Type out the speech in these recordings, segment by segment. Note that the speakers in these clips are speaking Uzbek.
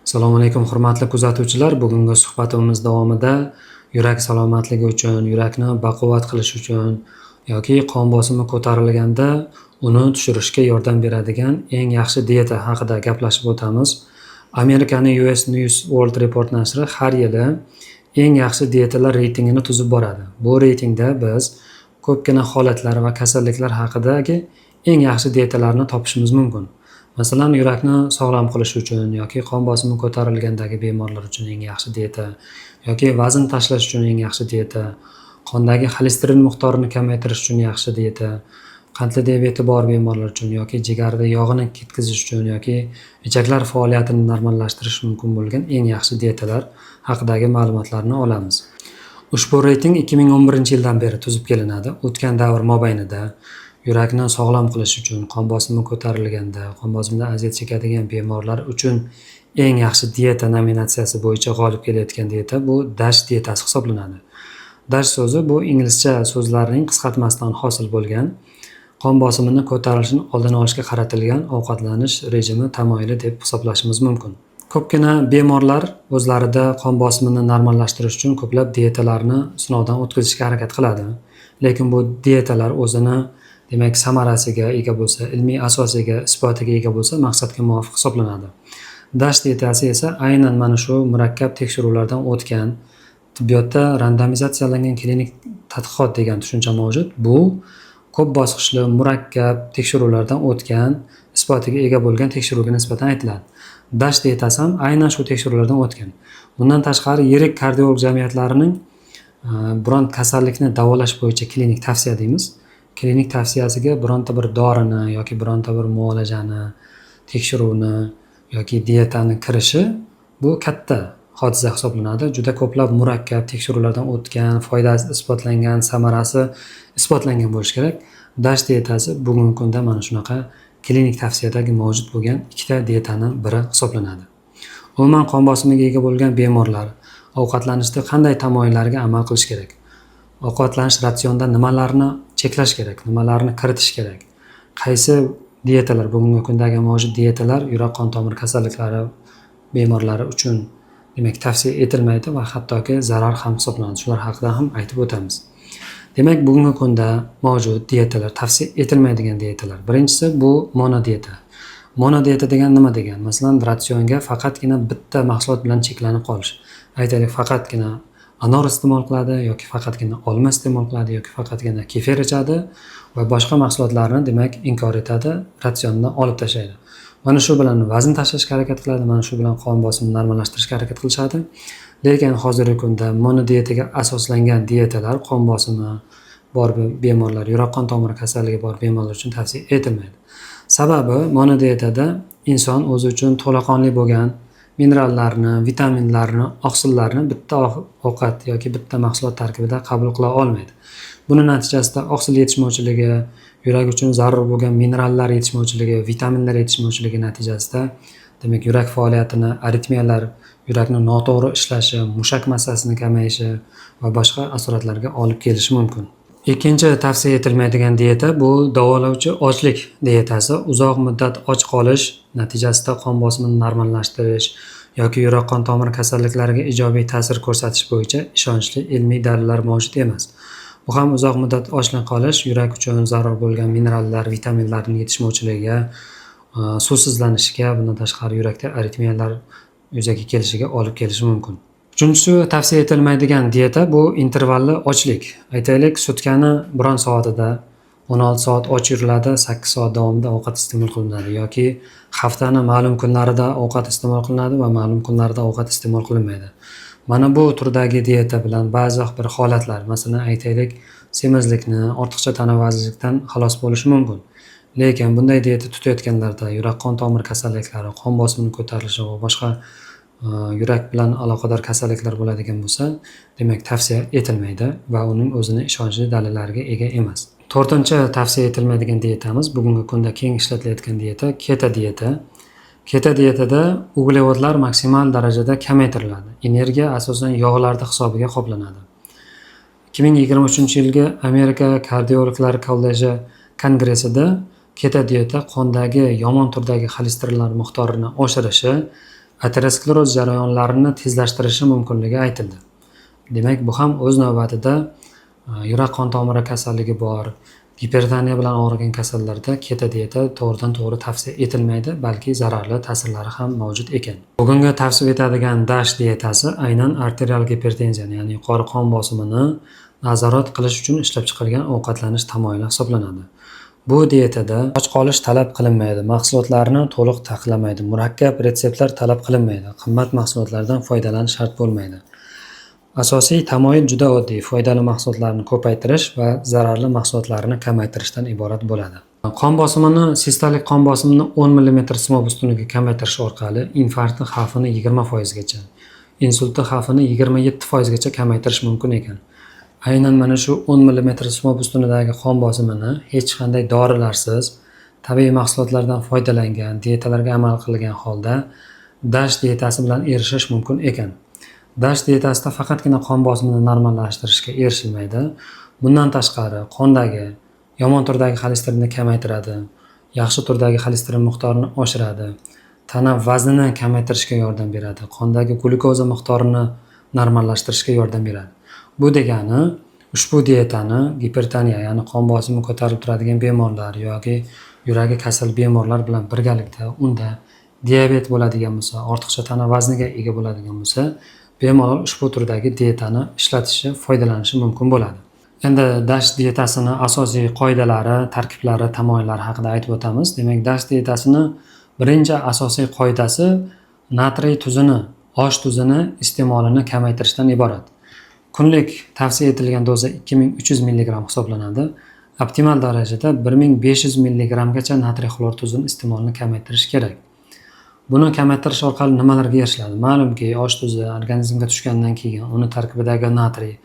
Assalomu alaykum hurmatli kuzatuvchilar. Bugungi suhbatimiz davomida yurak salomatligi uchun, yurakni baquvvat qilish uchun yoki qon bosimi ko'tarilganda uni tushirishga yordam beradigan eng yaxshi dieta haqida gaplashib o'tamiz. Amerikaning US News World Report nashri har yili eng yaxshi dietalar reytingini tuzib boradi. Bu reytingda biz ko'pgina holatlar va kasalliklar haqidagi eng yaxshi dietalarni topishimiz mumkin. Masalan, yurakni sog'lom qilish uchun yoki qon bosimi ko'tarilgandagi bemorlar uchun eng yaxshi dieta yoki vazn tashlash uchun eng yaxshi dieta, qondagi xolesterin miqdorini kamaytirish uchun yaxshi dieta, qandli diabeti bor bemorlar uchun yoki jigarda yog'ini ketkazish uchun yoki ichaklar faoliyatini normallashtirish mumkin bo'lgan eng yaxshi dietalar haqidagi ma'lumotlarni olamiz. Ushbu reyting 2011-yildan beri tuzib kelinadi. O'tgan davr mobaynida yurakni sog'lom qilish uchun, qon bosimi ko'tarilganda, qon bosimidan aziyat chekadigan bemorlar uchun eng yaxshi dieta nominatsiyasi bo'yicha g'olib kelayotgan dieta bu DASH dietasi hisoblanadi. DASH so'zi bu inglizcha so'zlarning qisqartmasidan hosil bo'lgan, qon bosimini ko'tarilishini oldini olishga qaratilgan ovqatlanish rejimi tamoyili deb hisoblashimiz mumkin. Ko'pgina bemorlar o'zlarida qon bosimini normallashtirish uchun ko'plab dietalarni sinovdan o'tkazishga harakat qiladi. Lekin bu dietalar o'zini demak samarasiga ega bo'lsa, ilmiy asosiga, isbotiga ega bo'lsa, maqsadga muvofiq hisoblanadi. DASH dietasi esa aynan mana shu murakkab tekshiruvlardan o'tgan, tibbiyotda randomizatsiyalangan klinik tadqiqot degan tushuncha mavjud. Bu ko'p bosqichli murakkab tekshiruvlardan o'tgan, isbotiga ega bo'lgan tekshiruvga nisbatan aytiladi. DASH dietasi ham aynan shu tekshiruvlardan o'tgan. Bundan tashqari yirik kardiolog jamiyatlarining biron kasallikni davolash bo'yicha klinik tavsiya deymiz. Klinik tavsiyasiga bironta bir dorini yoki bironta bir muolajani, tekshiruvni yoki dietani kirishi bu katta hodisa hisoblanadi. Juda ko'plab murakkab tekshiruvlardan o'tgan, foydasi isbotlangan, samarasi isbotlangan bo'lishi kerak. DASH dietasi bugungi kunda mana shunaqa klinik tavsiyadagi mavjud bo'lgan ikkita dietaning biri hisoblanadi. Umuman qon bosimiga ega bo'lgan bemorlar ovqatlanishda qanday tamoyillarga amal qilish kerak? Ovqatlanish ratsionda nimalarni cheklash kerak, nimalarni kiritish kerak? Qaysi dietalar, bugungi kundagi mavjud dietalar yurak qon tomir kasalliklari bemorlari uchun demak tavsiya etilmaydi va hattoki zarar ham hisoblanadi. Shular haqida ham aytib o'tamiz. Demak, bugungi kunda mavjud dietalar, tavsiya etilmaydigan dietalar. Birinchisi bu monodieta. Monodieta degan nima degan? Masalan, ratsionga faqatgina bitta mahsulot bilan cheklanib qolish. Aytaylik, faqatgina anor iste'mol qiladi yoki faqatgina olma iste'mol qiladi yoki faqatgina kefir ichadi va boshqa mahsulotlarni demak inkor etadi, ratsiondan olib tashlaydi. Mana shu bilan vazn tashlashga harakat qiladi, mana shu bilan qon bosimini normallashtirishga harakat qilishadi. Lekin hozirgi kunda monodietaga asoslangan dietalar qon bosimi bor bemorlar, yurak qon tomiri kasalligi bor bemorlar uchun tavsiya etilmaydi. Sababi monodietada inson o'zi uchun to'laqonli bo'lgan minerallarni, vitaminlarni, oqsillarni bitta ovqat yoki bitta mahsulot tarkibida qabul qila olmaydi. Buning natijasida oqsil yetishmovchiligi, yurak uchun zarur bo'lgan minerallar yetishmovchiligi, vitaminlar yetishmovchiligi natijasida demak yurak faoliyatini, aritmiyalar, yurakning noto'g'ri ishlashi, mushak massasining kamayishi va boshqa asoratlarga olib kelishi mumkin. Ikkinchi tavsiya etilmaydigan dieta bu davolovchi ochlik dietasi. Uzoq muddat och qolish natijasida qon bosimini normallashtirish yoki yurak qon tomir kasalliklariga ijobiy ta'sir ko'rsatish bo'yicha ishonchli ilmiy dalillar mavjud emas. Bu ham uzoq muddat ochlik qolish yurak uchun zarur bo'lgan minerallar, vitaminlarning yetishmovchiligiga, suvsizlanishiga, bundan tashqari yurakda aritmiyalar yuzaga kelishiga olib kelishi mumkin. Uchinchisi tavsiya etilmaydigan dieta bu intervalli ochlik. Aytaylik, sutkani biron soatida 16 soat och yuriladi, 8 soat davomida ovqat iste'mol qilinadi yoki haftani ma'lum kunlarida ovqat iste'mol qilinadi va ma'lum kunlarda ovqat iste'mol qilinmaydi. Mana bu turdagi dieta bilan ba'zi bir holatlar, masalan aytaylik, semizlikni, ortiqcha tana vazirlikdan xalos bo'lish mumkin. Lekin bunday dieta tutayotganlarda yurak qon tomir kasalliklari, qon bosimini ko'tarilishi va boshqa yurak bilan aloqador kasalliklar bo'ladigan bo'lsa, demak tavsiya etilmaydi va uning o'zini ishonchli dalillariga ega emas. To'rtinchi tavsiya etilmaydigan dietamiz bugungi kunda keng ishlatilayotgan dieta keto dieta. Keto dietada uglevodlar maksimal darajada kamaytiriladi. Energiya asosan yog'larda hisobiga qoplanadi. 2023-yilgi Amerika kardiologlar kolleji kongressida keto dieta qondagi yomon turdagi xolesterinlar miqdorini oshirishi ateroskleroz jarayonlarini tezlashtirishi mumkinligi aytildi. Demak, bu ham o'z navbatida yurak qon tomiri kasalligi bor, gipertoniya bilan og'rigan kasallarda keto dieta to'g'ridan-to'g'ri tavsiya etilmaydi, balki zararli ta'sirlari ham mavjud ekan. Bugungi tavsiya etadigan DASH dietasi aynan arterial gipertenziyani, ya'ni yuqori qon bosimini nazorat qilish uchun ishlab chiqarilgan ovqatlanish tamoyili hisoblanadi. Bu dietada och qolish talab qilinmaydi, mahsulotlarni to'liq taqiqlamaydi, murakkab retseptlar talab qilinmaydi, qimmat mahsulotlardan foydalanish shart bo'lmaydi. Asosiy tamoyil juda oddiy, foydali mahsulotlarni ko'paytirish va zararli mahsulotlarni kamaytirishdan iborat bo'ladi. Qon bosimini, sistolik qon bosimini 10 mm simov ustunligiga kamaytirish orqali infarkt xavfini 20% gacha, insultni xavfini 27% gacha kamaytirish mumkin ekan. Aynan mana shu 10 mm simov ustunidagi qon bosimini hech qanday dorilarsiz, tabiiy mahsulotlardan foydalangan, dietalarga amal qilgan holda DASH dietasi bilan erishish mumkin ekan. DASH dietasida faqatgina qon bosimini normallashtirishga erishilmaydi. Bundan tashqari qondagi yomon turdagi xolesterinni kamaytiradi, yaxshi turdagi xolesterin miqdorini oshiradi, tana vaznini kamaytirishga yordam beradi, qondagi glyukoza miqdorini normallashtirishga yordam beradi. Bu degani ushbu dietani gipertoniya, ya'ni qon bosimi ko'tarilib turadigan bemorlar yoki yuragi kasal bemorlar bilan birgalikda unda diabet bo'ladigan bo'lsa, ortiqcha tana vazniga ega bo'ladigan bo'lsa, bemalol ushbu turdagi dietani ishlatishi, foydalanishi mumkin bo'ladi. Endi DASH dietasini asosiy qoidalari, tarkiblari, tamoyillari haqida aytib o'tamiz. Demak, DASH dietasini birinchi asosiy qoidasi natriy tuzini, osh tuzini iste'molini kamaytirishdan iborat. Kunlik tavsiya etilgan doza 2300 mg hisoblanadi. Optimal darajada 1500 mg gacha natriy xlor tuzini iste'molini kamaytirish kerak. Buni kamaytirish orqali nimalarga erishiladi? Ma'lumki, osh tuzi organizmga tushgandan keyin uni tarkibidagi natriy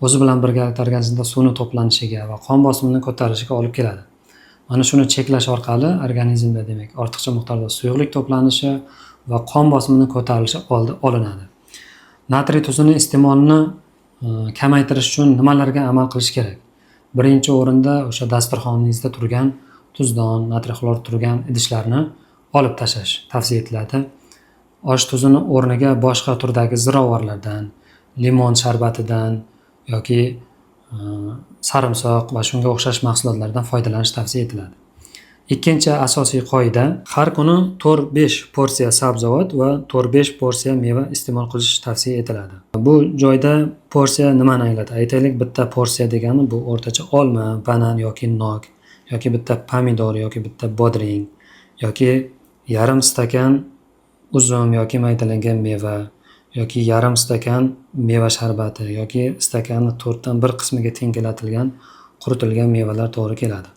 o'zi bilan birgalikda organizmda suvni to'planishiga va qon bosimini ko'tarilishiga olib keladi. Mana shuni cheklash orqali organizmda demak ortiqcha miqdorda suyuqlik to'planishi va qon bosimini ko'tarilishi oldi olinadi. Natriy tuzini iste'molini kamaytirish uchun nimalarga amal qilish kerak? Birinchi o'rinda o'sha dasturxoningizda turgan tuzdon, natriy xlor turgan idishlarni olib tashlash tavsiya etiladi. Osh tuzini o'rniga boshqa turdagi ziravorlardan, limon sharbatidan yoki sarimsoq va shunga o'xshash mahsulotlardan foydalanish tavsiya etiladi. Ikkinchi asosiy qoida: har kuni 4-5 porsiya sabzavot va 4-5 porsiya meva iste'mol qilish tavsiya etiladi. Bu joyda porsiya nimani anglatadi? Aytaylik, bitta porsiya degani bu o'rtacha olma, banan yoki nok, yoki bitta pomidor yoki bitta bodring, yoki yarim stakan uzum yoki maydalangan meva, yoki yarim stakan meva sharbati, yoki stakanni 4dan 1 qismiga tengilatilgan quritilgan mevalar to'g'ri keladi.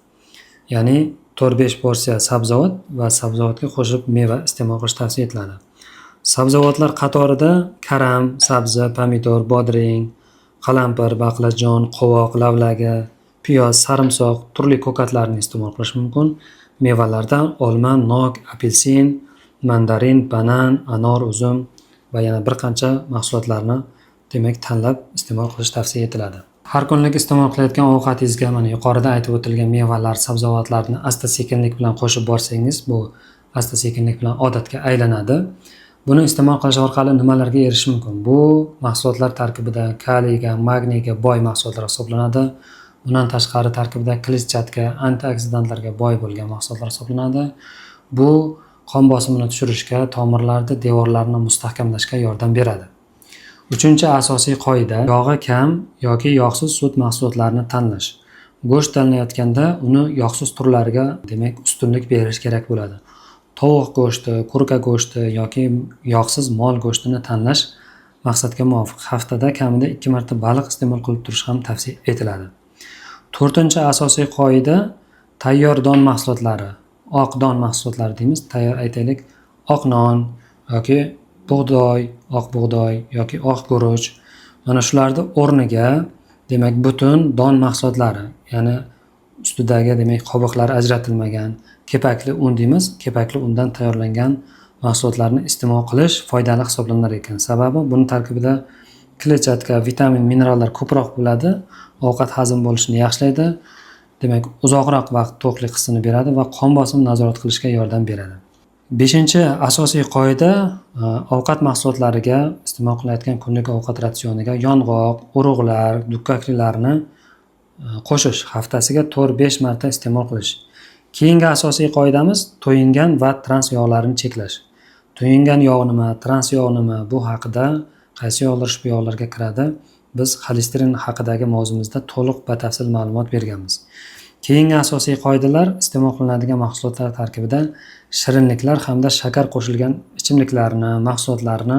Ya'ni 4-5 porsiya sabzavot va sabzavotga qo'shib meva iste'mol qilish tavsiya etiladi. Sabzavotlar qatorida karam, sabzi, pomidor, bodring, qalampir, baqlajon, qovoq, lavlagi, piyoz, sarimsoq, turli ko'katlarni iste'mol qilish mumkin. Mevalardan olma, nok, apelsin, mandarin, banan, anor, uzum va yana bir qancha mahsulotlarni demak tanlab iste'mol qilish tavsiya etiladi. Har kunlik iste'mol qilayotgan ovqatingizga mana yuqorida aytib o'tilgan mevalar, sabzavotlarni asta-sekinlik bilan qo'shib borsangiz, bu asta-sekinlik bilan odatga aylanadi. Buni iste'mol qilish orqali nimalarga erishish mumkin? Bu mahsulotlar tarkibida kaliyga, magniyga boy mahsulotlar hisoblanadi. Bundan tashqari tarkibida kletchatka, antioksidantlarga boy bo'lgan mahsulotlar hisoblanadi. Bu qon bosimini tushirishga, tomirlarda devorlarni mustahkamlashga yordam beradi. Uchinchi asosiy qoida: yog'i kam yoki yog'siz sut mahsulotlarini tanlash. Go'sht tanlayotganda uni yog'siz turlariga demak ustunlik berish kerak bo'ladi. Tovuq go'shti, kurka go'shti yoki yog'siz mol go'shtini tanlash maqsadga muvofiq. Haftada kamida 2 marta baliq iste'mol qilib turish ham tavsiya etiladi. To'rtinchi asosiy qoida: tayyor don mahsulotlari, oq don mahsulotlari deymiz. Tayyor aytaylik, oq non yoki bug'doy, oq bug'doy yoki oq guruch. Mana shularning o'rniga demak butun don mahsulotlari, ya'ni ustidagi demak qobiqlari ajratilmagan kepakli un deymiz. Kepakli undan tayyorlangan mahsulotlarni iste'mol qilish foydali hisoblanar ekan. Sababi buni tarkibida kletchatka, vitamin, minerallar ko'proq bo'ladi. Ovqat hazm bo'lishini yaxshilaydi. Demak, uzoqroq vaqt to'qlik hissini beradi va qon bosimini nazorat qilishga yordam beradi. Beshinchi asosiy qoida ovqat mahsulotlariga iste'mol qilayotgan kunlik ovqat ratsioniga yong'oq, urug'lar, dukkaklilarni qo'shish, haftasiga 4-5 marta iste'mol qilish. Keyingi asosiy qoidamiz to'yingan va trans yog'larni cheklash. To'yingan yog' nima, trans yog' nima, bu haqida qaysi yog'lar ushbu yog'larga kiradi? Biz xolesterin haqidagi mavzumizda to'liq batafsil ma'lumot berganmiz. Keyingi asosiy qoidalar iste'mol qilinadigan mahsulotlar tarkibida shirinliklar hamda shakar qo'shilgan ichimliklarni, mahsulotlarni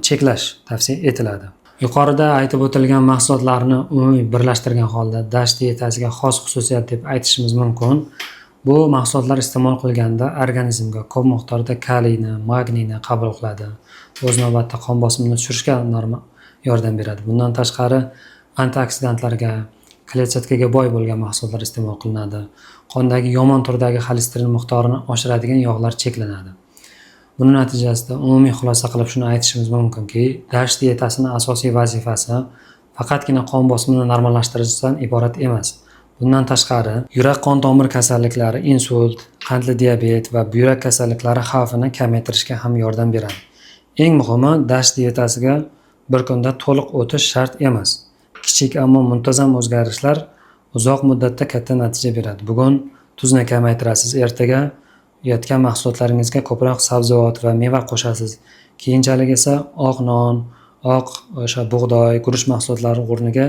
cheklash tavsiya etiladi. Yuqorida aytib o'tilgan mahsulotlarni umumiy birlashtirgan holda DASH dietasiga xos xususiyat deb aytishimiz mumkin. Bu mahsulotlar iste'mol qilganda organizmga ko'p miqdorda kaliyni, magniyni qabul qiladi. O'z navbatida qon bosimini tushirishga yordam beradi. Bundan tashqari antioksidantlarga, kletchatkaga boy bo'lgan mahsulotlar iste'mol qilinadi. Qondagi yomon turdagi xolesterin miqdorini oshiradigan yog'lar cheklanadi. Buning natijasida umumiy xulosa qilib shuni aytishimiz mumkinki, DASH dietasining asosiy vazifasi faqatgina qon bosimini normallashtirishdan iborat emas. Bundan tashqari, yurak-qon tomir kasalliklari, insult, qandli diabet va buyrak kasalliklari xavfini kamaytirishga ham yordam beradi. Eng muhimi, DASH dietasiga bir kunda to'liq o'tish shart emas. Kichik ammo muntazam o'zgarishlar uzoq muddatda katta natija beradi. Bugun tuzni kamaytirasiz, ertaga yotgan mahsulotlaringizga ko'proq sabzavot va meva qo'shasiz. Keyinchalik esa oq non, oq o'sha bug'doy, guruch mahsulotlari o'rniga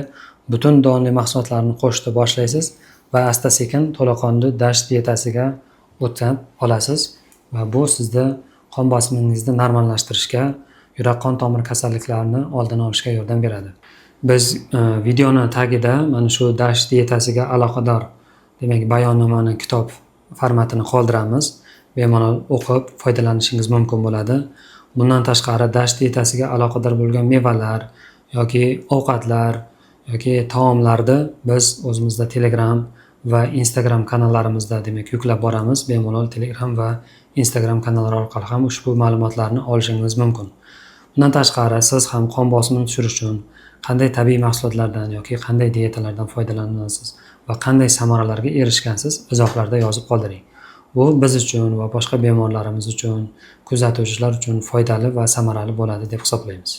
butun donli mahsulotlarni qo'shishni boshlaysiz va asta-sekin to'laqonli DASH dietasiga o'tib olasiz va bu sizda qon bosimingizni normallashtirishga, yurak-qon tomir kasalliklarini oldini olishga yordam beradi. Biz videoni tagida mana shu DASH dietasiga aloqador, demak, bayonnomani kitob formatini qoldiramiz. Bemalol o'qib foydalanishingiz mumkin bo'ladi. Bundan tashqari DASH dietasiga aloqador bo'lgan mevalar yoki ovqatlar yoki taomlarni biz o'zimizda Telegram va Instagram kanallarimizda demak yuklab boramiz. Bemalol Telegram va Instagram kanallari orqali ham ushbu ma'lumotlarni olishingiz mumkin. Bundan tashqari siz ham qon bosimini tushirish uchun qanday tabiiy mahsulotlardan yoki qanday dietalardan foydalanasiz va qanday samaralarga erishgansiz, izohlarda yozib qoldiring. Bu biz uchun va boshqa bemorlarimiz uchun, kuzatuvchilar uchun foydali va samarali bo'ladi deb hisoblaymiz.